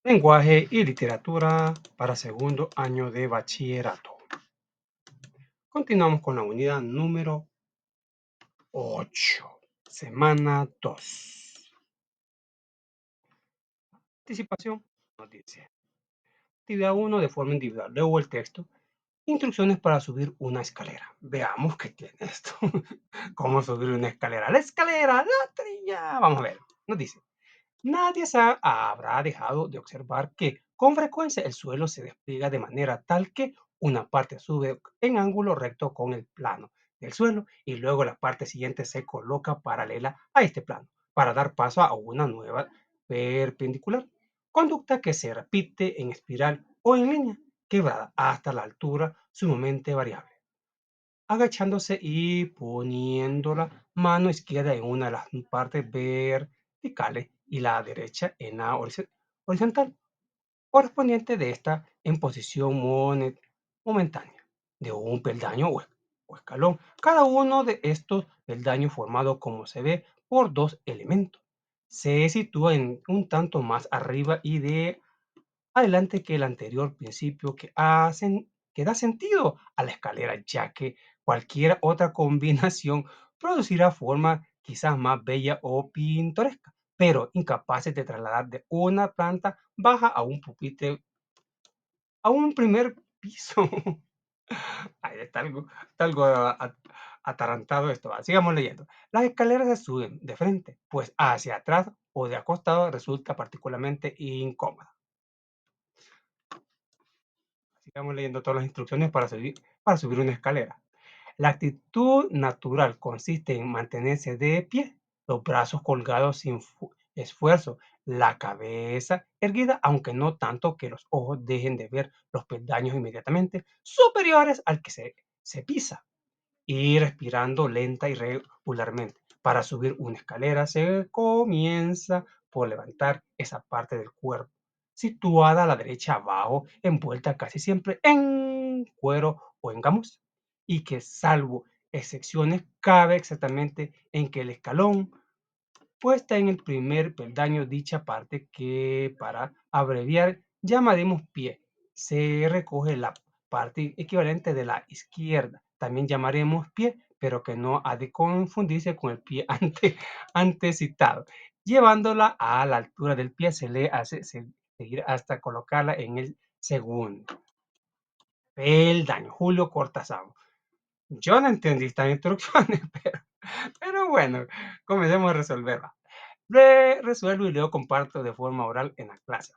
Lenguaje y literatura para segundo año de bachillerato. Continuamos con la unidad número 8, semana 2. Participación nos dice, actividad 1 de forma individual. Luego el texto, instrucciones para subir una escalera. Veamos qué tiene esto. ¿Cómo subir una escalera? La escalera, la trilla. Vamos a ver. Nos dice, nadie habrá dejado de observar que con frecuencia el suelo se despliega de manera tal que una parte sube en ángulo recto con el plano del suelo y luego la parte siguiente se coloca paralela a este plano para dar paso a una nueva perpendicular. Conducta que se repite en espiral o en línea quebrada hasta la altura sumamente variable, agachándose y poniendo la mano izquierda en una de las partes verticales y la derecha en la horizontal, correspondiente de esta en posición momentánea de un peldaño o escalón. Cada uno de estos peldaños formado como se ve por dos elementos se sitúa en un tanto más arriba y de adelante que el anterior principio que da sentido a la escalera, ya que cualquier otra combinación producirá forma quizás más bella o pintoresca, pero incapaces de trasladar de una planta baja a un pupitre, a un primer piso. Ahí está algo atarantado esto. Sigamos leyendo. Las escaleras se suben de frente, pues hacia atrás o de acostado resulta particularmente incómoda. Sigamos leyendo todas las instrucciones para subir una escalera. La actitud natural consiste en mantenerse de pie, los brazos colgados sin esfuerzo, la cabeza erguida, aunque no tanto que los ojos dejen de ver los peldaños inmediatamente superiores al que se pisa, y respirando lenta y regularmente. Para subir una escalera se comienza por levantar esa parte del cuerpo, situada a la derecha abajo, envuelta casi siempre en cuero o en gamuza, y que salvo excepciones cabe exactamente en que el escalón puesta en el primer peldaño dicha parte que para abreviar llamaremos pie. Se recoge la parte equivalente de la izquierda. También llamaremos pie, pero que no ha de confundirse con el pie antes citado. Llevándola a la altura del pie se le hace seguir hasta colocarla en el segundo peldaño. Julio Cortázar. Yo no entendí estas instrucciones, pero bueno, comencemos a resolverla. Resuelvo y luego comparto de forma oral en la clase.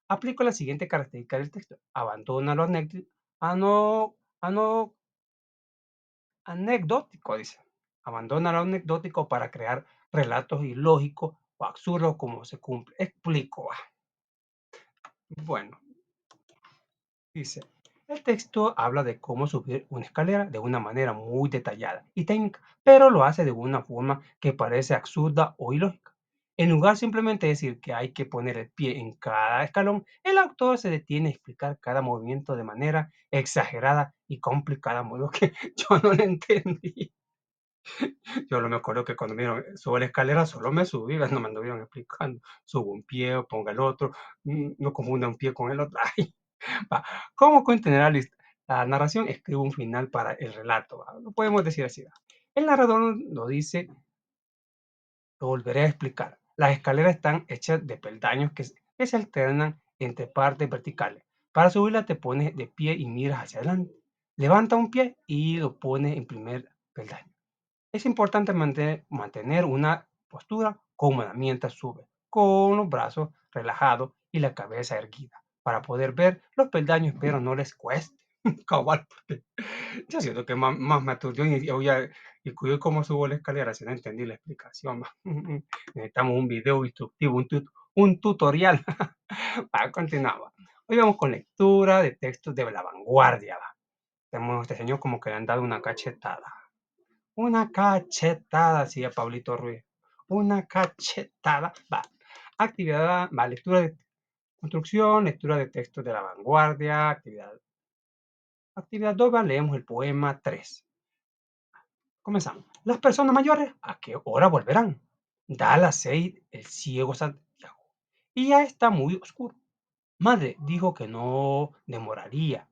Aplico la siguiente característica del texto. Abandona lo anecdótico, dice. Abandona lo anecdótico para crear relatos ilógicos o absurdos como se cumple. Explico. Bueno, dice, el texto habla de cómo subir una escalera de una manera muy detallada y técnica, pero lo hace de una forma que parece absurda o ilógica. En lugar simplemente de decir que hay que poner el pie en cada escalón, el autor se detiene a explicar cada movimiento de manera exagerada y complicada, modo que yo no lo entendí. Yo no me acuerdo que cuando me dijeron, sube la escalera, solo me subí, no me anduvieron explicando, subo un pie, ponga el otro, no confunda un pie con el otro. Ay, va. ¿Cómo contener la narración? Escribo un final para el relato. ¿Va? Lo podemos decir así. ¿Va? El narrador lo dice, lo volveré a explicar. Las escaleras están hechas de peldaños que se alternan entre partes verticales. Para subirla te pones de pie y miras hacia adelante. Levanta un pie y lo pones en primer peldaño. Es importante mantener una postura cómoda mientras sube, con los brazos relajados y la cabeza erguida, para poder ver los peldaños, pero no les cueste. Cabal, porque yo siento que más me aturdió y cuidé cómo subo la escalera si no entendí la explicación. Necesitamos un video instructivo, un tutorial. Continuamos. Hoy vamos con lectura de textos de la vanguardia. Tenemos este señor como que le han dado una cachetada. Una cachetada, decía Pablito Ruiz. Una cachetada. Va. Actividad, va, lectura de construcción, lectura de textos de la vanguardia, actividad 2, va, leemos el poema 3. Comenzamos. Las personas mayores, ¿a qué hora volverán? Da las 6 el ciego Santiago. Y ya está muy oscuro. Madre dijo que no demoraría.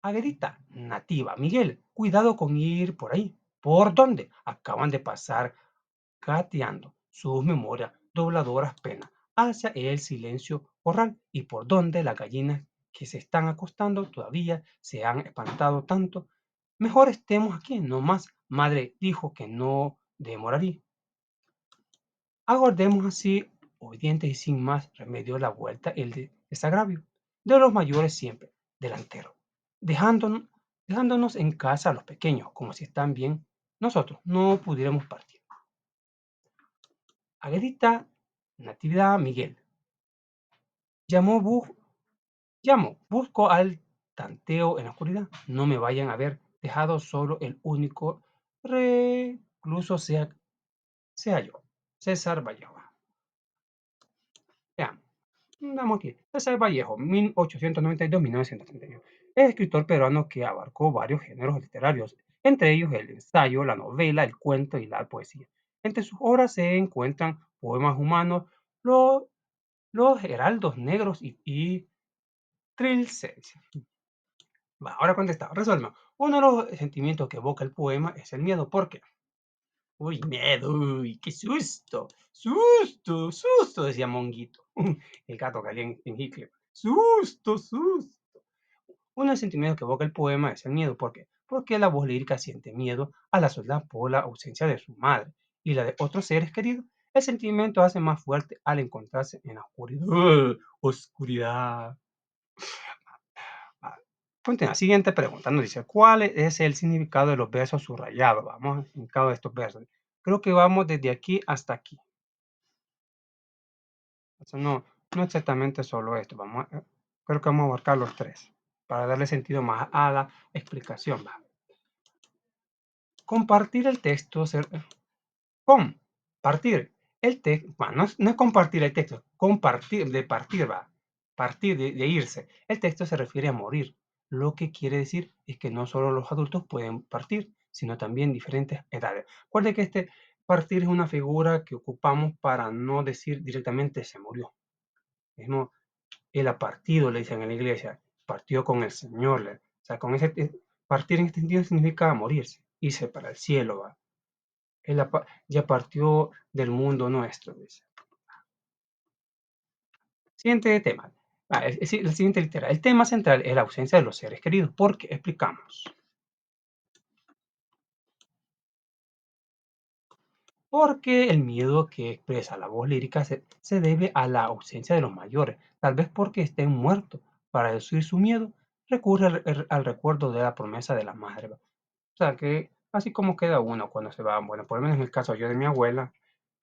Aguerita, nativa. Miguel, cuidado con ir por ahí. ¿Por dónde? Acaban de pasar gateando. Sus memorias dobladoras pena hacia el silencio corral y por donde las gallinas que se están acostando todavía se han espantado tanto. Mejor estemos aquí, no más. Madre dijo que no demoraría. Aguardemos así, obedientes y sin más remedio la vuelta el desagravio de los mayores siempre, delantero, dejándonos, dejándonos en casa a los pequeños, como si están bien, nosotros no pudiéramos partir. Aguedita, Natividad, Miguel, llamó, busco al tanteo en la oscuridad, no me vayan a ver dejado solo el único recluso sea yo, César Vallejo. Veamos. Andamos aquí. César Vallejo, 1892-1931. Es escritor peruano que abarcó varios géneros literarios, entre ellos el ensayo, la novela, el cuento y la poesía. Entre sus obras se encuentran poemas humanos, lo- los heraldos negros y trilces. Va, ahora contestado, resuelva. Uno de los sentimientos que evoca el poema es el miedo. ¿Por qué? Uy, miedo, uy, qué susto, susto, susto, decía Monguito, el gato que salía en Hitler. Susto, susto. Uno de los sentimientos que evoca el poema es el miedo. ¿Por qué? Porque la voz lírica siente miedo a la soledad por la ausencia de su madre y la de otros seres queridos. El sentimiento hace más fuerte al encontrarse en la oscuridad. Oscuridad. Ah, continúa. Siguiente pregunta. Nos dice, ¿cuál es el significado de los versos subrayados? Vamos al significado de estos versos. Creo que vamos desde aquí hasta aquí. Eso no exactamente solo esto. Creo que vamos a abarcar los tres para darle sentido más a la explicación. Va. Compartir el texto, compartir el texto, bueno, no es compartir el texto, compartir, de partir, va, partir de irse. El texto se refiere a morir. Lo que quiere decir es que no solo los adultos pueden partir, sino también diferentes edades. Recuerde que este partir es una figura que ocupamos para no decir directamente se murió. Mismo él ha partido, le dicen en la iglesia, partió con el Señor. O sea, con ese partir en este sentido significa morirse, irse para el cielo, va. Él ya partió del mundo nuestro, dice. Siguiente tema. La siguiente litera. El tema central es la ausencia de los seres queridos. ¿Por qué? Explicamos. Porque el miedo que expresa la voz lírica se debe a la ausencia de los mayores, tal vez porque estén muertos. Para decir su miedo, recurre al recuerdo de la promesa de la madre. O sea que así como queda uno cuando se va, bueno, por lo menos en el caso yo de mi abuela,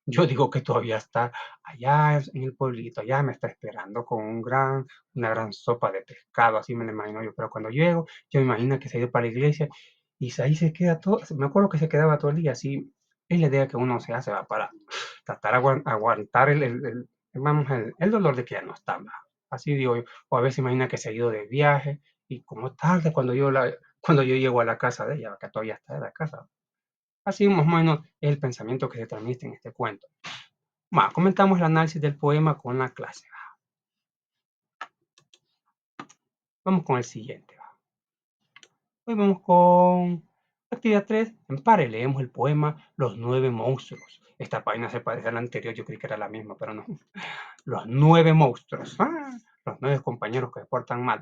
yo digo que todavía está allá en el pueblito, allá me está esperando con una gran sopa de pescado, así me lo imagino yo. Pero cuando llego, yo me imagino que se ha ido para la iglesia y ahí se queda todo. Me acuerdo que se quedaba todo el día así. Es la idea que uno se hace va, para tratar de aguantar vamos, el dolor de que ya no está. Va. Así digo yo. O a veces imagina que se ha ido de viaje y como tarde cuando yo llego a la casa de ella, que todavía está en la casa. Así más o menos es el pensamiento que se transmite en este cuento. Comentamos el análisis del poema con la clase. Vamos con el siguiente. Hoy vamos con actividad 3. En pare, leemos el poema Los nueve monstruos. Esta página se parece a la anterior, yo creí que era la misma, pero no. Los nueve monstruos. Los nueve compañeros que se portan mal.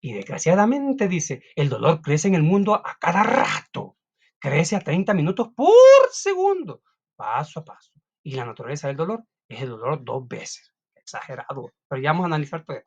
Y desgraciadamente dice, el dolor crece en el mundo a cada rato. Crece a 30 minutos por segundo, paso a paso. Y la naturaleza del dolor es el dolor dos veces. Exagerado. Pero ya vamos a analizar todo.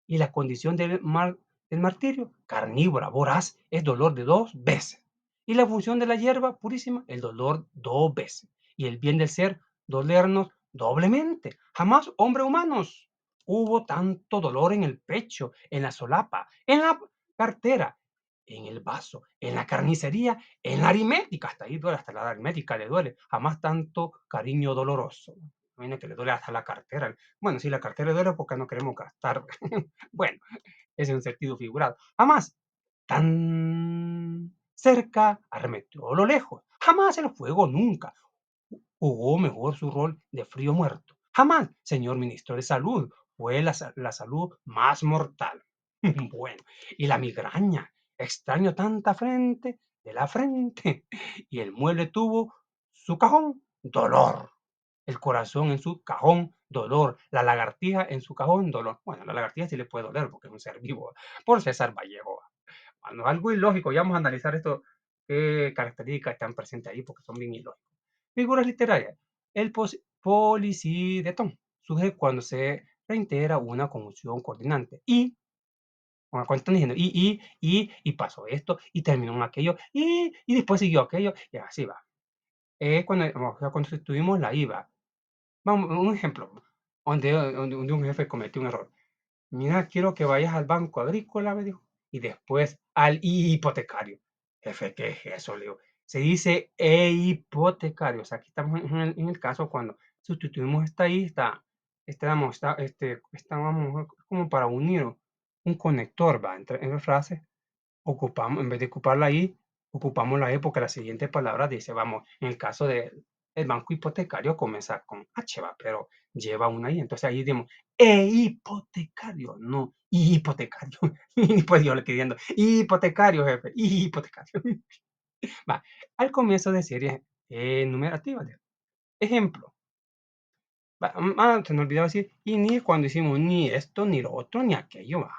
Y la condición del martirio, carnívora, voraz, es dolor de dos veces. Y la función de la hierba purísima, el dolor dos veces. Y el bien del ser, dolernos doblemente. Jamás, hombre humanos, hubo tanto dolor en el pecho, en la solapa, en la cartera, en el vaso, en la carnicería, en la aritmética. Hasta ahí duele, hasta la aritmética le duele. Jamás tanto cariño doloroso. Imagina que le duele hasta la cartera. Bueno, si la cartera le duele porque no queremos gastar. Bueno, ese es un sentido figurado. Jamás tan cerca arremetió lo lejos. Jamás el fuego nunca jugó mejor su rol de frío muerto. Jamás, señor ministro de Salud, fue la salud más mortal. Bueno, y la migraña, extraño tanta frente de la frente, y el mueble tuvo su cajón, dolor. El corazón en su cajón, dolor. La lagartija en su cajón, dolor. Bueno, la lagartija sí le puede doler porque es un ser vivo, por César Vallejo. Bueno, algo ilógico, ya vamos a analizar esto, qué características están presentes ahí porque son bien ilógicas. Figuras literarias. El policidetón surge cuando se reitera una conjunción coordinante. Cuando están diciendo y pasó esto, y terminó en aquello, y después siguió aquello, y así va. Cuando, o sea, cuando sustituimos la IVA, vamos, un ejemplo, donde un jefe cometió un error. Mira, quiero que vayas al banco agrícola, me dijo, y después al hipotecario. Jefe, ¿qué es eso? Le digo, se dice hipotecario. O sea, aquí estamos en el caso cuando sustituimos esta I, estábamos como para unir un conector, ¿va? Entre frases, ocupamos, en vez de ocupar la I, ocupamos la E porque la siguiente palabra dice, vamos, en el caso del banco hipotecario comienza con H, va, pero lleva una I. Entonces ahí decimos, hipotecario, no hipotecario. Y pues yo le queriendo, hipotecario, jefe, hipotecario. Va, al comienzo de series numerativas. Ejemplo, se me olvidaba decir, y ni cuando hicimos ni esto, ni lo otro, ni aquello, va.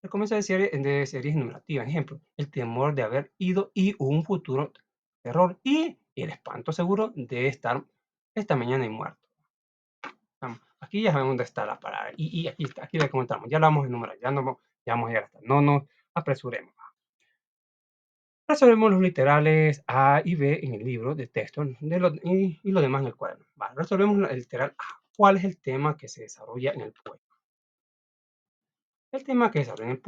El comienzo de series numerativas, ejemplo, el temor de haber ido y un futuro terror y el espanto seguro de estar esta mañana y muerto. Aquí ya sabemos dónde está la palabra y aquí está, aquí la encontramos, ya la vamos a enumerar, ya vamos a llegar hasta, no nos apresuremos. Resolvemos los literales A y B en el libro de texto y lo demás en el cuaderno. Resolvemos el literal A. ¿Cuál es el tema que se desarrolla en el poema? El tema que se desarrolla en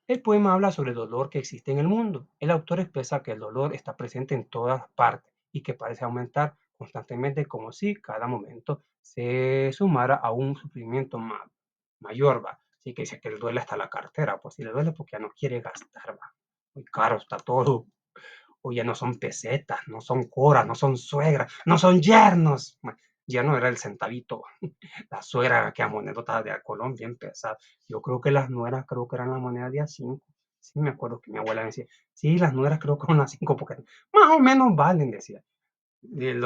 el poema habla sobre el dolor que existe en el mundo. El autor expresa que el dolor está presente en todas partes y que parece aumentar constantemente como si cada momento se sumara a un sufrimiento mayor, va. Así que dice que le duele hasta la cartera, pues si le duele porque ya no quiere gastar, va. Muy caro está todo. O ya no son pesetas, no son coras, no son suegras, no son yernos. Yerno era el centavito. La suegra, que a monedota de a Colón, bien pesada. Yo creo que las nueras, creo que eran las monedas de a 5. Sí, me acuerdo que mi abuela me decía, sí, las nueras creo que son las 5 porque más o menos valen, decía. Le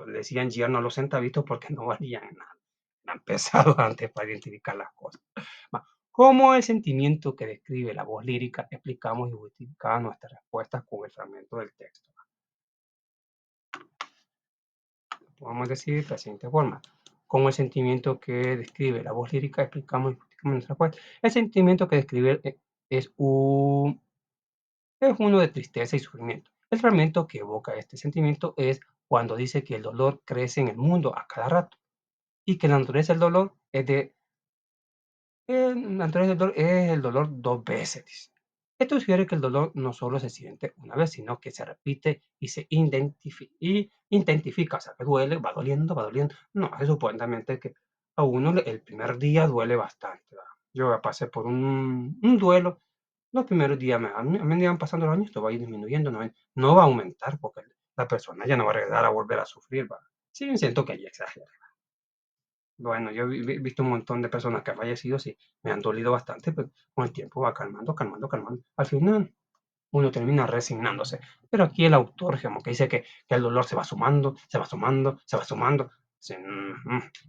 decían yerno a los centavitos porque no valían nada. Eran pesados antes para identificar las cosas. Como el sentimiento que describe la voz lírica, explicamos y justificamos nuestras respuestas con el fragmento del texto. Podemos decir de la siguiente forma. Como el sentimiento que describe la voz lírica, explicamos y justificamos nuestra respuesta. El sentimiento que describe es, es uno de tristeza y sufrimiento. El fragmento que evoca este sentimiento es cuando dice que el dolor crece en el mundo a cada rato y que la naturaleza del dolor es de naturaleza del dolor es el dolor dos veces, dice. Esto sugiere que el dolor no solo se siente una vez, sino que se repite y se intensifica, o sea, que duele, va doliendo, va doliendo. No, se supone también que a uno el primer día duele bastante, ¿verdad? Yo ya pasé por un duelo, los primeros días, a medida van pasando los años, esto va a ir disminuyendo, no va a aumentar, porque la persona ya no va a regresar a volver a sufrir, ¿va? Sí, siento que ya exagero. Bueno, yo he visto un montón de personas que han fallecido, sí, me han dolido bastante, pero con el tiempo va calmando, calmando, calmando. Al final, uno termina resignándose. Pero aquí el autor, como que dice que el dolor se va sumando, se va sumando, se va sumando. Dice,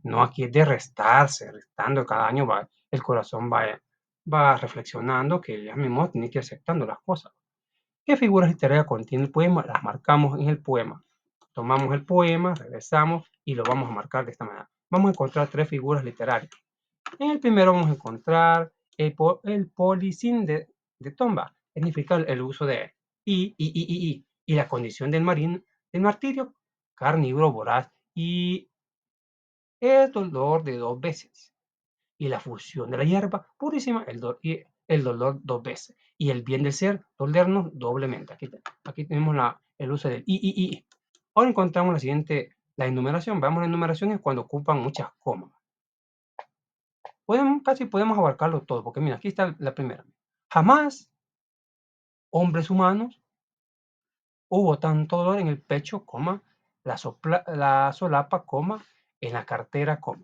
no, aquí es de restarse, restando, cada año va, el corazón va reflexionando que ya mismo tiene que ir aceptando las cosas. ¿Qué figuras literarias contiene el poema? Las marcamos en el poema. Tomamos el poema, regresamos y lo vamos a marcar de esta manera. Vamos a encontrar tres figuras literarias. En el primero vamos a encontrar el polisín de tomba, significa el uso de y la condición del martirio, carnívoro, voraz y el dolor de dos veces. Y la fusión de la hierba purísima, y el dolor dos veces. Y el bien del ser, dolernos doblemente. Aquí tenemos el uso del y. Ahora encontramos la siguiente, la enumeración. Veamos las enumeraciones cuando ocupan muchas comas. Casi podemos abarcarlo todo, porque mira, aquí está la primera. Jamás, hombres humanos, hubo tanto dolor en el pecho, coma, la solapa, coma, en la cartera, coma,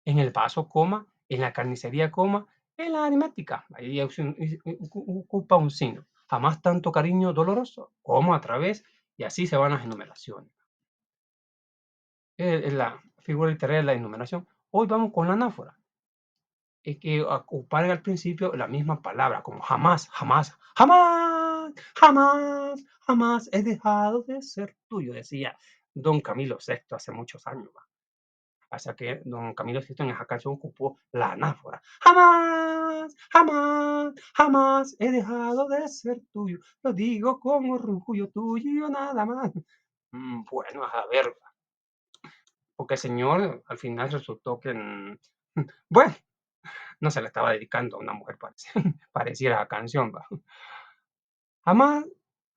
en el vaso, coma, en la carnicería, coma, en la aritmética. Ahí ocupa un signo. Jamás tanto cariño doloroso como a través, y así se van las enumeraciones. Es la figura literaria de la enumeración. Hoy vamos con la anáfora. Es que ocupar al principio la misma palabra, como jamás, jamás, jamás, jamás, jamás he dejado de ser tuyo, decía don Camilo VI hace muchos años. ¿Va? Hasta que don Camilo VI en esa canción ocupó la anáfora. Jamás, jamás, jamás he dejado de ser tuyo. Lo digo con orgullo tuyo, nada más. Bueno, a ver, porque el señor al final resultó que, bueno, no se le estaba dedicando a una mujer, pareciera la canción, ¿va? Jamás,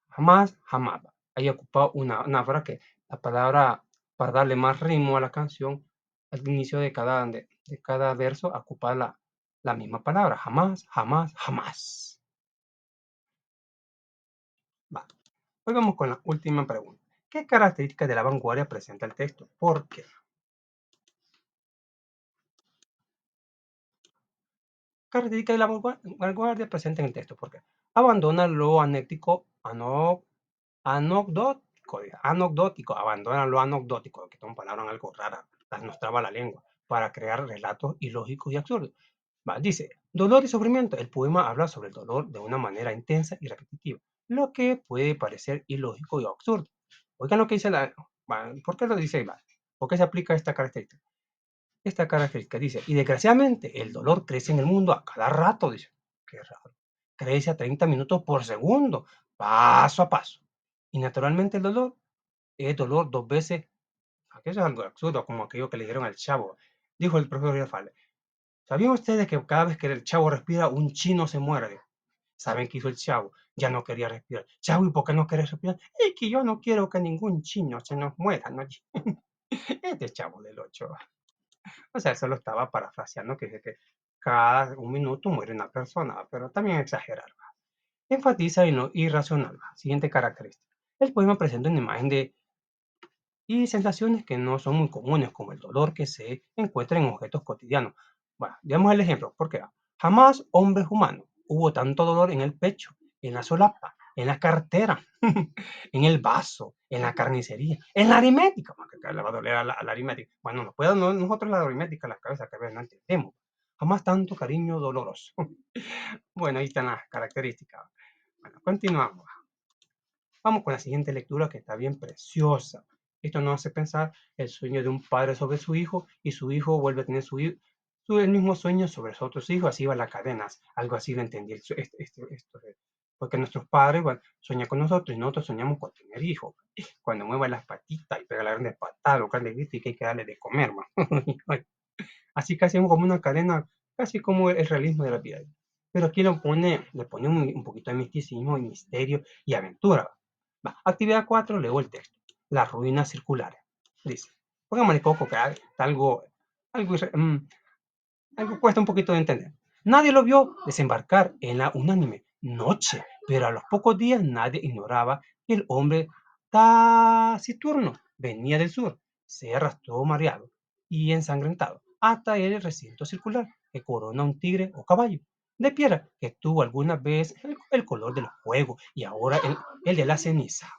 jamás, jamás. ¿Va? Ahí ocupado una frase que la palabra, para darle más ritmo a la canción, al inicio de cada verso, ocupa la misma palabra. Jamás, jamás, jamás. Va. Hoy vamos con la última pregunta. ¿Qué características de la vanguardia presenta el texto? ¿Por qué? Características de la vanguardia presenta en el texto. ¿Por qué? Abandona lo anecdótico, abandona lo anecdótico, que son palabras algo raras, nos traba la lengua, para crear relatos ilógicos y absurdos. Va, dice, dolor y sufrimiento. El poema habla sobre el dolor de una manera intensa y repetitiva, lo que puede parecer ilógico y absurdo. Oigan lo que dice ¿por qué lo dice? ¿Por qué se aplica esta característica? Esta característica dice, y desgraciadamente el dolor crece en el mundo a cada rato, dice. Qué raro. Crece a 30 minutos por segundo, paso a paso. Y naturalmente el dolor es dolor dos veces. Aquello es algo absurdo, como aquello que le dieron al chavo. Dijo el profesor Girafales. ¿Sabían ustedes que cada vez que el chavo respira, un chino se muere? ¿Saben qué hizo el chavo? Ya no quería respirar. Chavo, ¿y por qué no querés respirar? Es que yo no quiero que ningún chino se nos muera, ¿no? Este chavo del 8. O sea, eso lo estaba parafraseando, que dice que cada un minuto muere una persona, pero también exagerar. Enfatiza en lo irracional. Siguiente característica. El poema presenta una imagen de y sensaciones que no son muy comunes, como el dolor que se encuentra en objetos cotidianos. Bueno, veamos el ejemplo. ¿Por qué? Jamás, hombres humanos, hubo tanto dolor en el pecho, en la solapa, en la cartera, en el vaso, en la carnicería, en la aritmética. Que le va a doler a la aritmética. Bueno, nosotros la aritmética, la cabeza que a veces no entendemos. Jamás tanto cariño doloroso. Bueno, ahí están las características. Bueno, continuamos. Vamos con la siguiente lectura que está bien preciosa. Esto nos hace pensar el sueño de un padre sobre su hijo y su hijo vuelve a tener el mismo sueño sobre sus otros hijos. Así va la cadena. Algo así lo entendí. Porque nuestros padres sueñan con nosotros y nosotros soñamos con tener hijos. Cuando mueva las patitas y pega la grande patada o grande grito y que hay que darle de comer. Así que hacemos como una cadena, casi como el realismo de la vida. Pero aquí le pone un poquito de misticismo y misterio y aventura. Va, actividad 4, leo el texto. Las ruinas circulares. Dice, pongámosle coco, que algo, algo cuesta un poquito de entender. Nadie lo vio desembarcar en la unánime noche, pero a los pocos días nadie ignoraba que el hombre taciturno venía del sur. Se arrastró mareado y ensangrentado hasta el recinto circular que corona un tigre o caballo de piedra que tuvo alguna vez el color del fuego y ahora el de la ceniza.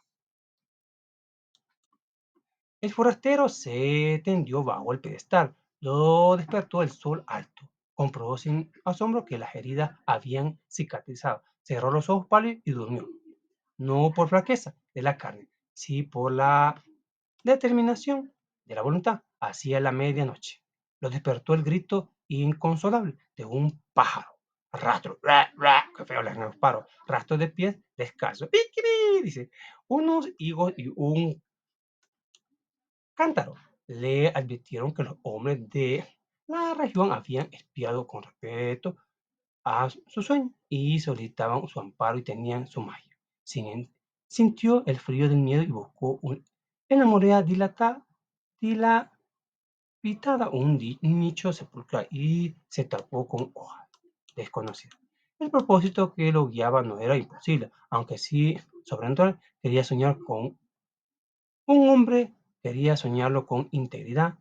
El forastero se tendió bajo el pedestal. Lo despertó el sol alto. Comprobó sin asombro que las heridas habían cicatrizado. Cerró los ojos pálidos y durmió. No por flaqueza de la carne, sí por la determinación de la voluntad. Hacia la medianoche. Lo despertó el grito inconsolable de un pájaro. Rastro, qué feo los pájaros. Rastro de pies descalzos. Dice, unos higos y un cántaro. Le advirtieron que los hombres de la región habían espiado con respeto a su sueño y solicitaban su amparo y tenían su magia. Sintió el frío del miedo y buscó en la muralla dilapitada un nicho sepulcral y se tapó con hojas desconocidas. El propósito que lo guiaba no era imposible, aunque sí sobrenatural, quería soñar con un hombre quería soñarlo con integridad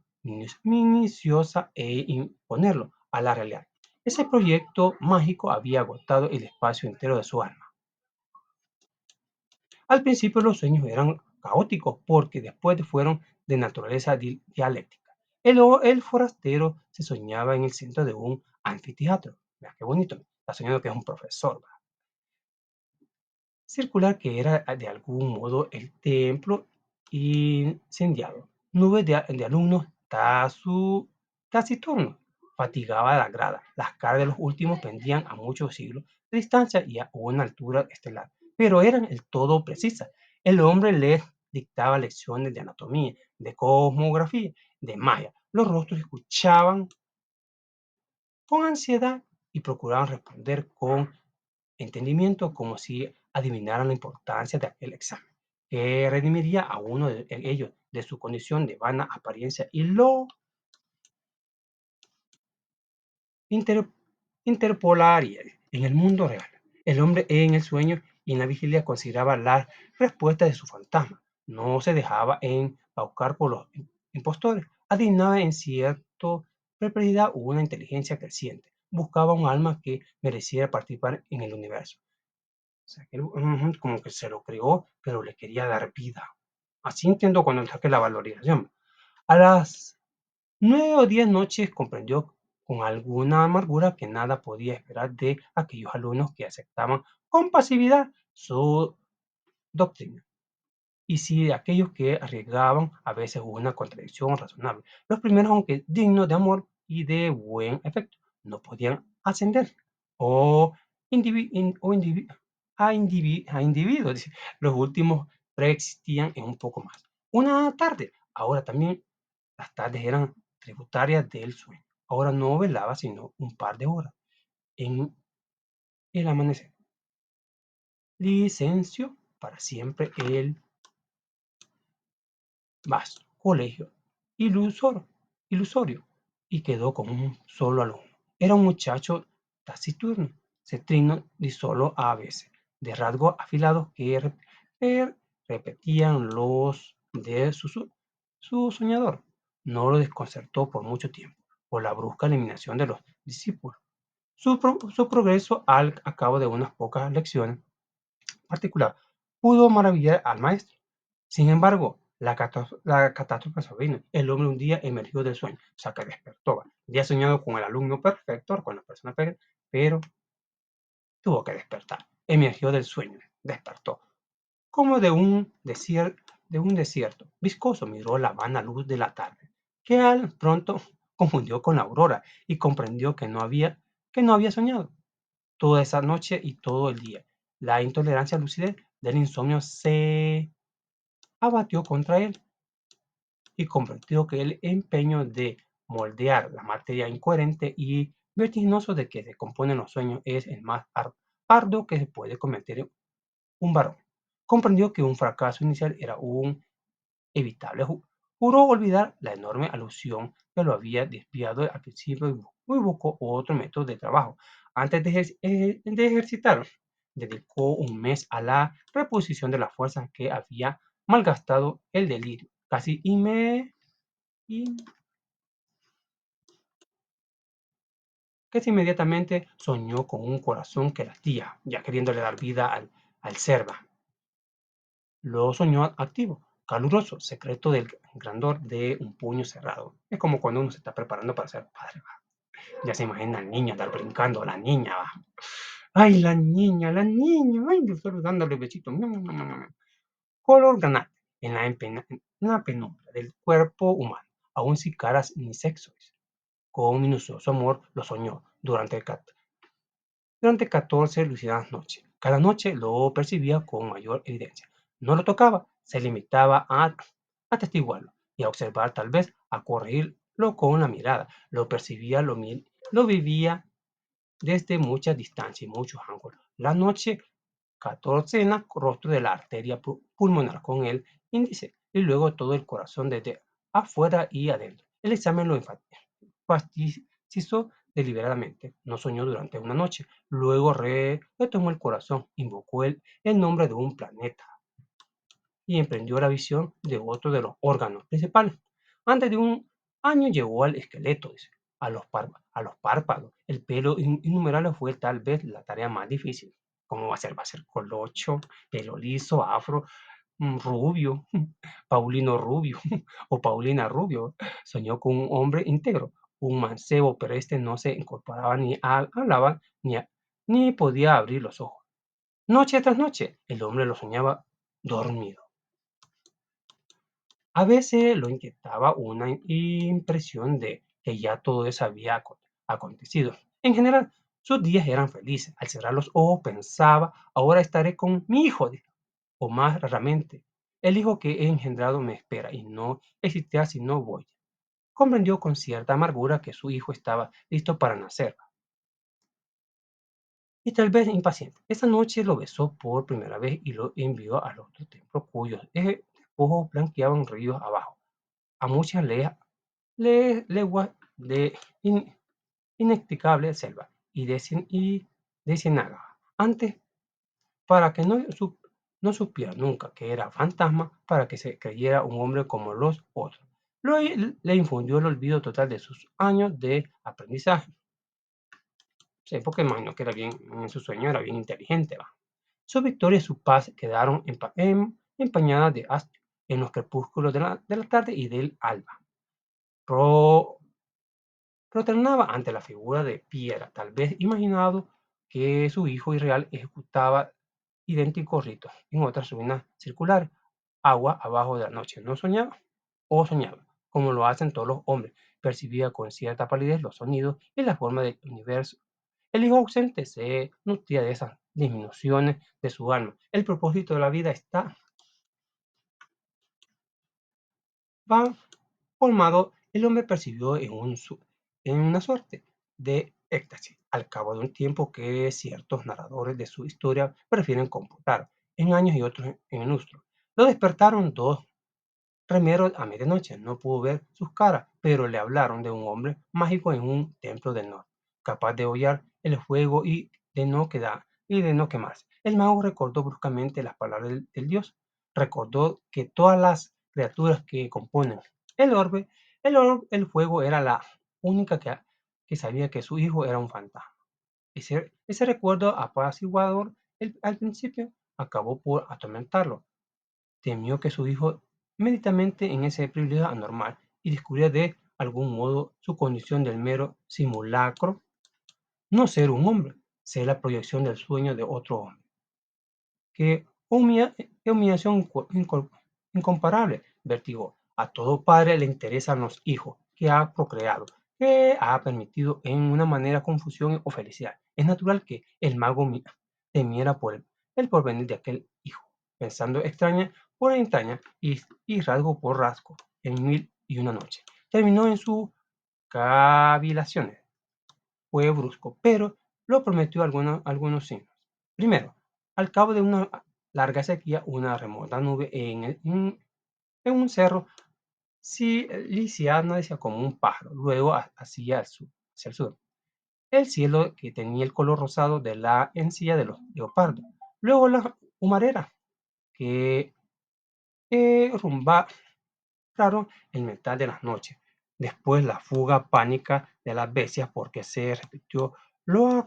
minuciosa e imponerlo a la realidad. Ese proyecto mágico había agotado el espacio entero de su alma. Al principio los sueños eran caóticos porque después fueron de naturaleza dialéctica. El forastero se soñaba en el centro de un anfiteatro. Mira qué bonito. Está soñando que es un profesor. ¿Va? Circular que era de algún modo el templo incendiado. Nubes de alumnos taciturnos. Fatigaba la grada. Las caras de los últimos pendían a muchos siglos de distancia y a una altura estelar, pero eran el todo precisas. El hombre les dictaba lecciones de anatomía, de cosmografía, de magia. Los rostros escuchaban con ansiedad y procuraban responder con entendimiento, como si adivinaran la importancia de aquel examen, que redimiría a uno de ellos de su condición de vana apariencia y lo inter- interpolaría en el mundo real. El hombre en el sueño y en la vigilia consideraba las respuestas de su fantasma. No se dejaba embaucar por los impostores. Adivinaba en cierta perplejidad una inteligencia creciente. Buscaba un alma que mereciera participar en el universo. O sea, que él, como que se lo creó, pero le quería dar vida. Así entiendo cuando saqué la valorización. A las 9 o 10 noches comprendió con alguna amargura que nada podía esperar de aquellos alumnos que aceptaban con pasividad su doctrina. Y si de aquellos que arriesgaban a veces una contradicción razonable. Los primeros, aunque dignos de amor y de buen efecto, no podían ascender. O, a individuos. Dice. Los últimos preexistían en un poco más. Una tarde, ahora también las tardes eran tributarias del sueño. Ahora no velaba sino un par de horas en el amanecer. Licencio para siempre el vasto colegio ilusorio y quedó con un solo alumno. Era un muchacho taciturno, cetrino y solo a veces, de rasgos afilados que repetían los de su soñador. No lo desconcertó por mucho tiempo, por la brusca eliminación de los discípulos. Su progreso a cabo de unas pocas lecciones particular pudo maravillar al maestro. Sin embargo, la catástrofe sobrevino. El hombre un día emergió del sueño, o sea que despertó. Había soñado con el alumno perfecto, con la persona perfecta, pero tuvo que despertar. Emergió del sueño, despertó. Como de un desierto, viscoso miró la vana luz de la tarde, que al pronto confundió con la aurora y comprendió que no había soñado toda esa noche y todo el día. La intolerancia lucidez del insomnio se abatió contra él y comprendió que el empeño de moldear la materia incoherente y vertiginoso de que se componen los sueños es el más arduo que se puede cometer un varón. Comprendió que un fracaso inicial era un evitable. Juró olvidar la enorme alusión que lo había desviado al principio y buscó otro método de trabajo. Antes de ejercitar, dedicó un mes a la reposición de las fuerzas que había malgastado el delirio. In- casi inmediatamente soñó con un corazón que latía, ya queriéndole dar vida al serva. Lo soñó activo, caluroso, secreto del grandor de un puño cerrado. Es como cuando uno se está preparando para ser padre. ¿Va? Ya se imagina al niño andar brincando, la niña. ¿Va? Ay, la niña. Ay, yo solo dándole besitos. Color granate en la penumbra del cuerpo humano, aún sin caras ni sexos. Con minucioso amor lo soñó durante 14 lucidas noches. Cada noche lo percibía con mayor evidencia. No lo tocaba, se limitaba a atestiguarlo y a observar, tal vez a corregirlo con la mirada. Lo percibía, lo vivía desde mucha distancia y muchos ángulos. La noche 14 en el rostro de la arteria pulmonar con el índice y luego todo el corazón desde afuera y adentro. El examen lo enfatizó deliberadamente. No soñó durante una noche. Luego retomó el corazón, invocó el nombre de un planeta. y emprendió la visión de otro de los órganos principales. Antes de un año llegó al esqueleto, dice, a los párpados. El pelo innumerable fue tal vez la tarea más difícil. ¿Cómo va a ser? Va a ser colocho, pelo liso, afro, Rubio, Paulino Rubio o Paulina Rubio, soñó con un hombre íntegro, un mancebo, pero este no se incorporaba ni hablaba ni podía abrir los ojos. Noche tras noche, el hombre lo soñaba dormido. A veces lo inquietaba una impresión de que ya todo eso había acontecido. En general, sus días eran felices. Al cerrar los ojos pensaba, ahora estaré con mi hijo, o más raramente, el hijo que he engendrado me espera y no existirá si no voy. Comprendió con cierta amargura que su hijo estaba listo para nacer y tal vez impaciente. Esa noche lo besó por primera vez y lo envió al otro templo cuyos despojos blanqueaban ríos abajo, a muchas leguas de inextricable selva de ciénaga. Antes, para que no supiera nunca que era fantasma, para que se creyera un hombre como los otros. Le infundió el olvido total de sus años de aprendizaje. Sí, porque imagino que era bien, en su sueño era bien inteligente, ¿va? Su victoria y su paz quedaron empañadas de astro en los crepúsculos de la tarde y del alba. Pro- Proternaba ante la figura de piedra, tal vez imaginado que su hijo irreal ejecutaba idénticos ritos en otras ruinas circulares, agua abajo de la noche. No soñaba o soñaba, como lo hacen todos los hombres, percibía con cierta palidez los sonidos y la forma del universo. El hijo ausente se nutría de esas disminuciones de su alma. El propósito de la vida va colmado, el hombre percibió en una suerte de éxtasis, al cabo de un tiempo que ciertos narradores de su historia prefieren computar en años y otros en lustros. Lo despertaron dos remeros a medianoche, no pudo ver sus caras, pero le hablaron de un hombre mágico en un templo del norte, capaz de hollar el fuego y de no quemarse. El mago recordó bruscamente las palabras del dios, recordó que todas las criaturas que componen el orbe, el fuego era la única que sabía que su hijo era un fantasma. Ese recuerdo apaciguador al principio acabó por atormentarlo. Temió que su hijo meditamente en ese privilegio anormal y descubriera de algún modo su condición del mero simulacro, no ser un hombre, ser la proyección del sueño de otro hombre. Qué humillación incomparable, vertigó. A todo padre le interesan los hijos que ha procreado, que ha permitido en una manera confusión o felicidad. Es natural que el mago temiera por el porvenir de aquel hijo, pensando extraña por entraña y rasgo por rasgo, en mil y una noche. Terminó en sus cavilaciones. Fue brusco, pero lo prometió algunos signos. Primero, al cabo de una larga sequía, una remota nube en un cerro lisiana decía como un pájaro, luego hacia el sur. El cielo que tenía el color rosado de la encía de los leopardos. Luego la humarera que rumba raro el metal de las noches. Después la fuga pánica de las bestias porque se repitió lo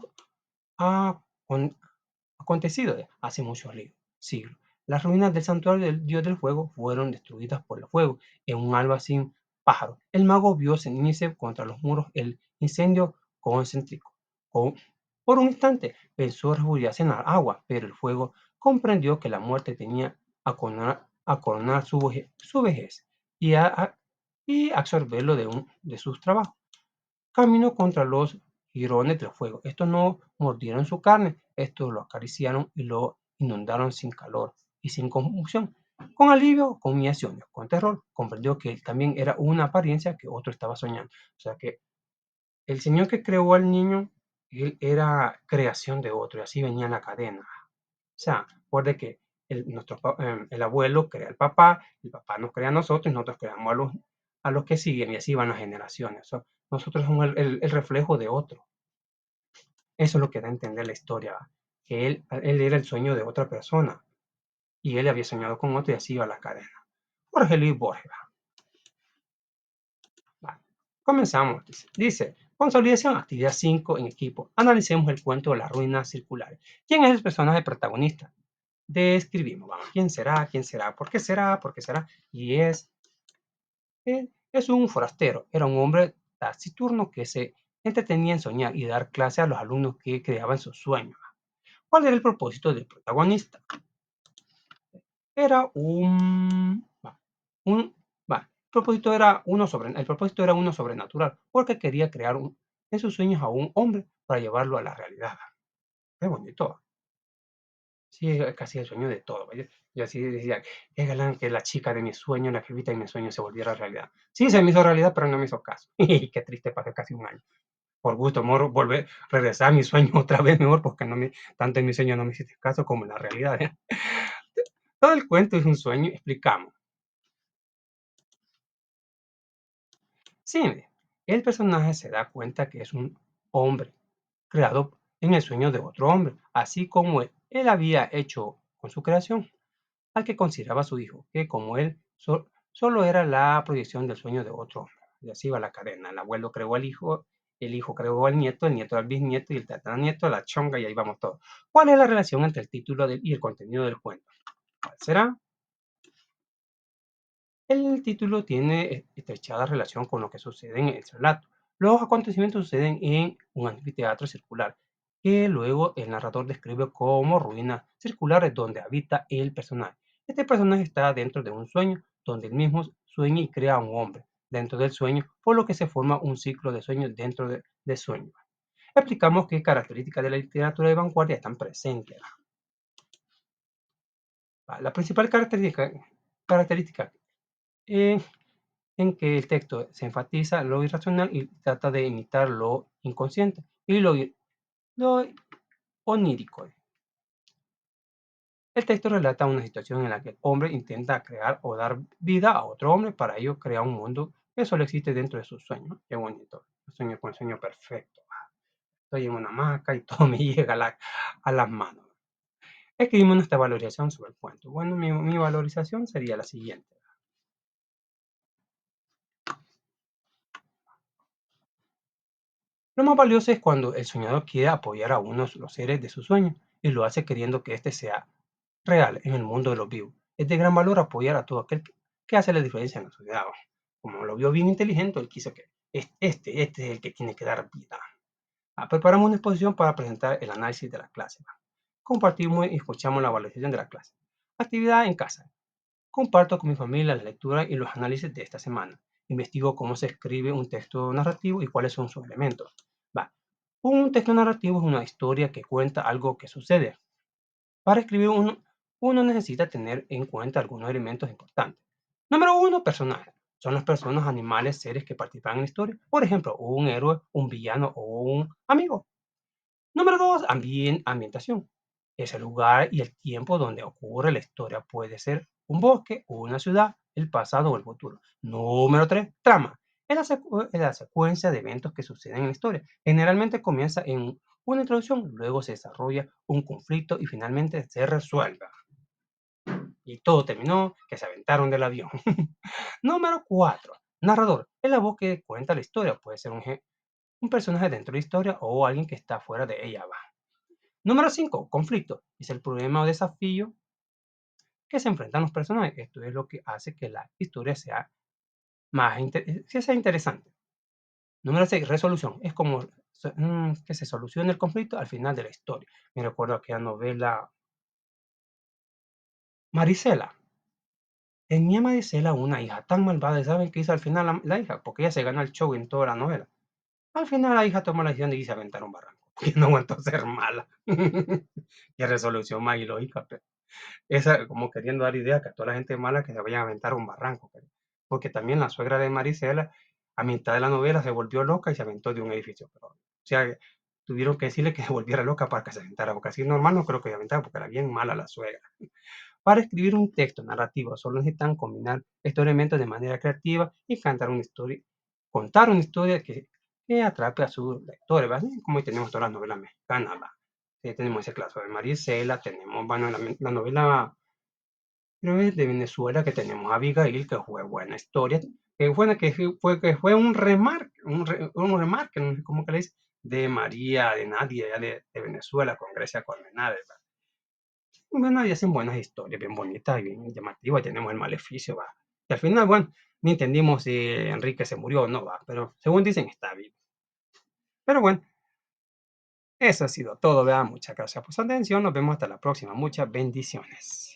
acon- acontecido hace muchos siglos. Las ruinas del santuario del dios del fuego fueron destruidas por el fuego en un alba sin pájaro. El mago vio ceñirse contra los muros el incendio concéntrico. Con- por un instante pensó refugiarse en el agua, pero el fuego comprendió que la muerte tenía a coronar su vejez y absorberlo de sus trabajos. Caminó contra los jirones del fuego. Estos no mordieron su carne, estos lo acariciaron y lo inundaron sin calor y sin conmoción. Con alivio, con humillaciones, con terror, comprendió que él también era una apariencia que otro estaba soñando. O sea que el Señor que creó al niño, él era creación de otro y así venía en la cadena. O sea, recuerde que el abuelo crea al papá, el papá nos crea a nosotros y nosotros creamos a los que siguen y así van las generaciones. So, nosotros somos el reflejo de otro. Eso es lo que da a entender la historia, que él era el sueño de otra persona. y él había soñado con otro y así iba la cadena. Jorge Luis Borges. Va. Comenzamos. Dice, consolidación, actividad 5 en equipo. Analicemos el cuento de las ruinas circulares. ¿Quién es el personaje protagonista? Describimos, vamos, ¿quién será? ¿Quién será? ¿Por qué será? ¿Por qué será? Y es un forastero, era un hombre taciturno que se entretenía en soñar y dar clase a los alumnos que creaban sus sueños. ¿Cuál era el propósito del protagonista? Era un, el propósito era uno sobrenatural, porque quería crear en sus sueños a un hombre para llevarlo a la realidad. Qué bonito. Sí, es casi el sueño de todo. Yo así decía, qué galán que la chica de mi sueño, la jevita de mi sueño se volviera realidad. Sí, se me hizo realidad, pero no me hizo caso. Y qué triste, pasé casi un año. Por gusto, mejor volver, regresar a mi sueño otra vez mejor, porque tanto en mi sueño no me hiciste caso como en la realidad. Todo el cuento es un sueño, explicamos. Sí, el personaje se da cuenta que es un hombre creado en el sueño de otro hombre, así como él había hecho con su creación, al que consideraba su hijo, que como él solo era la proyección del sueño de otro hombre. Y así va la cadena. El abuelo creó al hijo, el hijo creó al nieto, el nieto al bisnieto y el tataranieto a la chonga y ahí vamos todos. ¿Cuál es la relación entre el título y el contenido del cuento? ¿Cuál será? El título tiene estrechada relación con lo que sucede en el relato. Los acontecimientos suceden en un anfiteatro circular, que luego el narrador describe como ruinas circulares donde habita el personaje. Este personaje está dentro de un sueño, donde él mismo sueña y crea a un hombre dentro del sueño, por lo que se forma un ciclo de sueños dentro de sueños. Explicamos qué características de la literatura de vanguardia están presentes. La principal característica eh, en que el texto se enfatiza lo irracional y trata de imitar lo inconsciente y lo onírico. El texto relata una situación en la que el hombre intenta crear o dar vida a otro hombre, para ello crea un mundo que solo existe dentro de sus sueños. Qué bonito, un sueño con sueño perfecto. Estoy en una hamaca y todo me llega a las manos. Escribimos nuestra valorización sobre el cuento. Bueno, mi valorización sería la siguiente. Lo más valioso es cuando el soñador quiere apoyar a uno de los seres de su sueño y lo hace queriendo que éste sea real en el mundo de los vivos. Es de gran valor apoyar a todo aquel que hace la diferencia en la sociedad. Como lo vio bien inteligente, él quiso que este es el que tiene que dar vida. Preparamos una exposición para presentar el análisis de la clase. Compartimos y escuchamos la valoración de la clase. Actividad en casa. Comparto con mi familia la lectura y los análisis de esta semana. Investigo cómo se escribe un texto narrativo y cuáles son sus elementos. Va. Un texto narrativo es una historia que cuenta algo que sucede. Para escribir uno necesita tener en cuenta algunos elementos importantes. Número uno, personajes. Son las personas, animales, seres que participan en la historia. Por ejemplo, un héroe, un villano o un amigo. Número 2, ambientación. Es el lugar y el tiempo donde ocurre la historia. Puede ser un bosque o una ciudad, el pasado o el futuro. Número 3, trama. Es la secuencia de eventos que suceden en la historia. Generalmente comienza en una introducción, luego se desarrolla un conflicto y finalmente se resuelve. Y todo terminó que se aventaron del avión. Número 4, narrador. Es la voz que cuenta la historia. Puede ser un personaje dentro de la historia o alguien que está fuera de ella. Número 5, conflicto. Es el problema o desafío que se enfrentan los personajes. Esto es lo que hace que la historia sea que sea interesante. Número 6, resolución. Es como que se solucione el conflicto al final de la historia. Me recuerdo aquella novela Marisela. Tenía Marisela una hija tan malvada. ¿Y saben qué hizo al final la hija? Porque ella se gana el show en toda la novela. Al final la hija tomó la decisión de irse a aventar un barranco. Porque no aguantó ser mala. Qué resolución más ilógica. Esa, como queriendo dar idea que a toda la gente mala que se vayan a aventar un barranco. Porque también la suegra de Marisela, a mitad de la novela, se volvió loca y se aventó de un edificio. Pero, o sea, tuvieron que decirle que se volviera loca para que se aventara, porque así normal no creo que se aventara, porque era bien mala la suegra. Para escribir un texto narrativo solo necesitan combinar estos elementos de manera creativa y contar una historia que atrape a sus lectores, ¿verdad? Como hoy tenemos todas las novelas mexicanas, ¿verdad? Tenemos ese caso de Marisela, tenemos, bueno, la novela Pero es de Venezuela que tenemos a Abigail, que fue buena historia, que fue un remarque, no sé cómo que le dice, de María, de Nadia, allá de Venezuela, con Grecia Colmenares, ¿verdad? Bueno, y hacen buenas historias, bien bonitas y bien llamativas. Tenemos el maleficio, va. Y al final, bueno, ni entendimos si Enrique se murió o no, va, pero según dicen está vivo. Pero bueno, eso ha sido todo, ¿verdad? Muchas gracias por su atención. Nos vemos hasta la próxima. Muchas bendiciones.